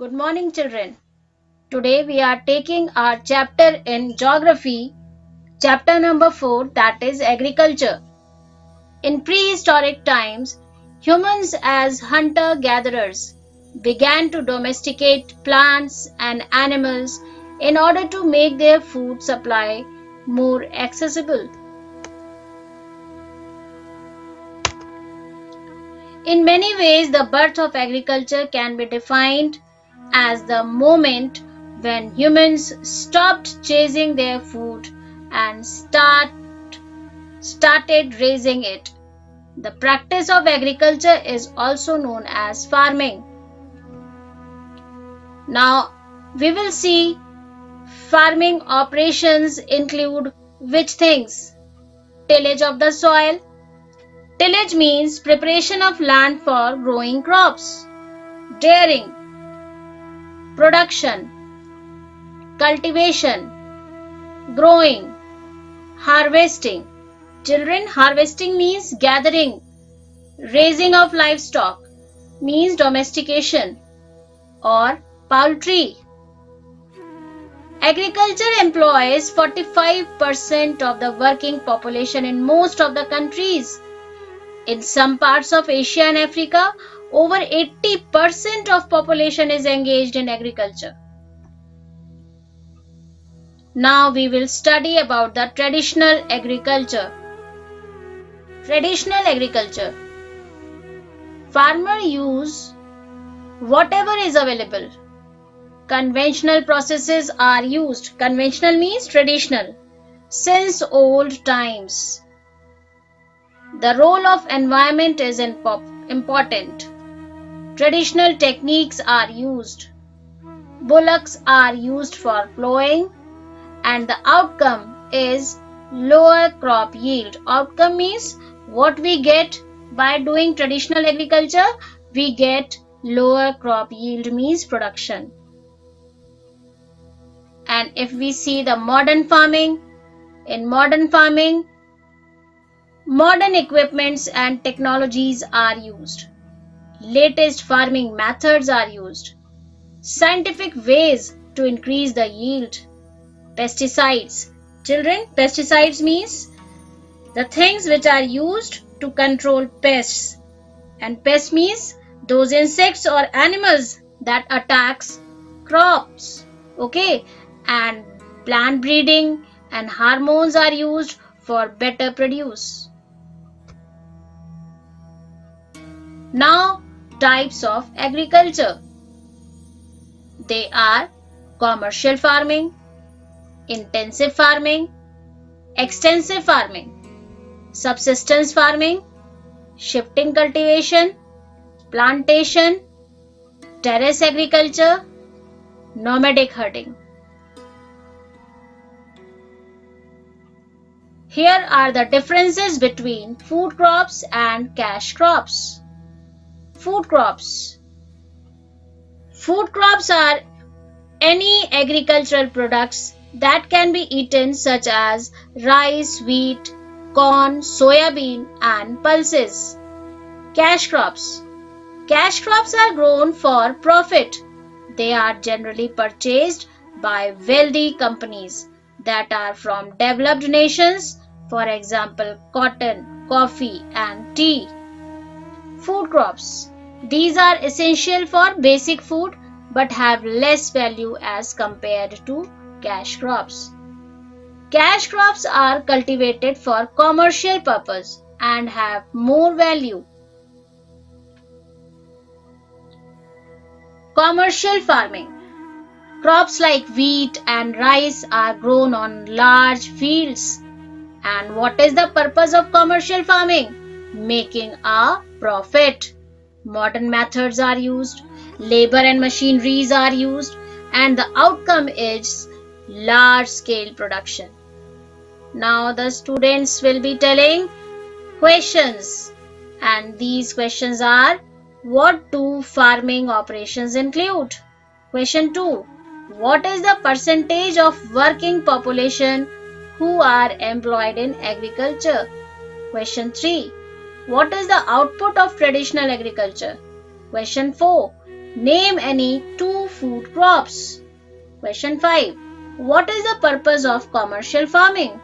Good morning, children. Today we are taking our chapter in geography, chapter number 4, that is agriculture. In prehistoric times, humans as hunter-gatherers began to domesticate plants and animals in order to make their food supply more accessible. In many ways, the birth of agriculture can be defined as the moment when humans stopped chasing their food and started raising it. The practice of agriculture is also known as farming. Now, we will see farming operations include which things? Tillage of the soil. Tillage means preparation of land for growing crops. Dairying, production, cultivation, growing, harvesting. Children, harvesting means gathering. Raising of livestock means domestication or poultry. Agriculture employs 45% of the working population in most of the countries. In some parts of Asia and Africa, over 80% of population is engaged in agriculture. Now we will study about the traditional agriculture. Traditional agriculture. Farmers use whatever is available. Conventional processes are used. Conventional means traditional. Since old times. The role of environment is important. Traditional techniques are used. Bullocks are used for plowing, and the outcome is lower crop yield. Outcome means what we get by doing traditional agriculture, we get lower crop yield means production. And if we see the modern farming, in modern farming, modern equipments and technologies are used. Latest farming methods are used. Scientific ways to increase the yield. Pesticides. Children, pesticides means the things which are used to control pests. And pest means those insects or animals that attacks crops. Okay, and plant breeding and hormones are used for better produce. Now, types of agriculture. They are commercial farming, intensive farming, extensive farming, subsistence farming, shifting cultivation, plantation, terrace agriculture, nomadic herding. Here are the differences between food crops and cash crops. Food crops. Food crops are any agricultural products that can be eaten such as rice, wheat, corn, soya bean and pulses. Cash crops. Cash crops are grown for profit. They are generally purchased by wealthy companies that are from developed nations, for example, cotton, coffee and tea. Food crops. These are essential for basic food but have less value as compared to cash crops. Cash crops are cultivated for commercial purpose and have more value. Commercial farming. Crops like wheat and rice are grown on large fields. And what is the purpose of commercial farming? Making a profit. Modern methods are used, labor and machineries are used, and the outcome is large-scale production. Now the students will be telling questions, and these questions are: what do farming operations include? Question 2. What is the percentage of working population who are employed in agriculture? Question 3. What is the output of traditional agriculture? Question 4. Name any two food crops? Question 5. What is the purpose of commercial farming?